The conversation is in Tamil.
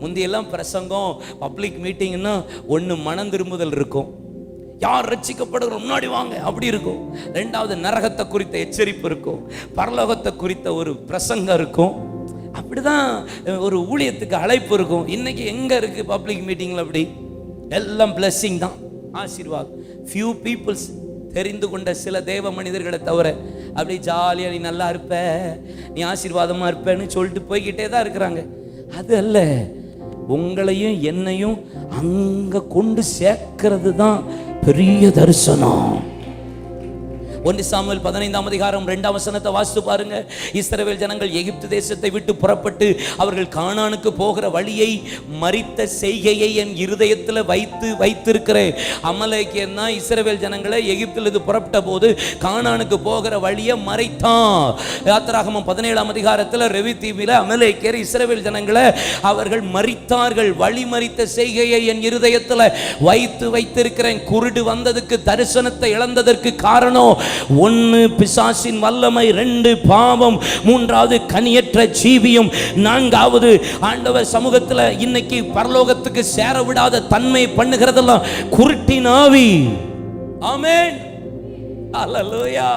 முந்தியெல்லாம் பிரசங்கம் பப்ளிக் மீட்டிங்னா ஒன்று மனம் திரும்புதல் இருக்கும், யார் ரட்சிக்கப்படுகிற முன்னாடி வாங்க அப்படி இருக்கும். ரெண்டாவது நரகத்தை குறித்த எச்சரிப்பு இருக்கும், பரலோகத்தை குறித்த ஒரு பிரசங்கம் இருக்கும். அப்படிதான் ஒரு ஊழியத்துக்கு அழைப்பு இருக்கும். இன்னைக்கு எங்க இருக்கு பப்ளிக் மீட்டிங்ல? அப்படி எல்லாம் பிளெஸிங் தான், ஆசீர்வாதம். ஃபியூ பீப்புள்ஸ், தெரிந்து கொண்ட சில தேவ மனிதர்களை தவிர அப்படி ஜாலியாக நீ நல்லா இருப்ப, நீ ஆசீர்வாதமா இருப்பேன்னு சொல்லிட்டு போய்கிட்டே தான் இருக்கிறாங்க. அது அல்ல, உங்களையும் என்னையும் அங்க கொண்டு சேர்க்கிறது தான் பெரிய தரிசனம். 1 சாமுவேல் 15ஆம் அதிகாரம் 2ஆம் வசனத்தை வாசித்து பாருங்க. இஸ்ரவேல் ஜனங்கள் எகிப்து தேசத்தை விட்டு புறப்பட்டு அவர்கள் கானானுக்கு போகிற வழியை மரித்த செய்கையை என் இருதயத்தில் வைத்திருக்கிறேன். அமலேக்கியன் தான் இஸ்ரவேல் ஜனங்களை எகிப்திலிருந்து புறப்பட்ட போது கானானுக்கு போகிற வழியை மறைத்தான். யாத்திராகமம் 17ஆம் அதிகாரத்தில் ரெவி தீவில அமலேக்கியர் இஸ்ரவேல் ஜனங்களை அவர்கள் மரித்தார்கள். வழி மறித்த செய்கையை என் இருதயத்தில் வைத்திருக்கிறேன். குருடு வந்ததுக்கு, தரிசனத்தை இழந்ததற்கு காரணம் 1 பிசாசின் வல்லமை, 2 பாவம், 3வது கனியற்ற ஜீவியம், 4வது ஆண்டவர் சமூகத்தில் இன்னைக்கு பரலோகத்துக்கு சேர விடாத தன்மை பண்ணுகிறதெல்லாம் குருட்டின் ஆவி. ஆமென், அல்லேலூயா.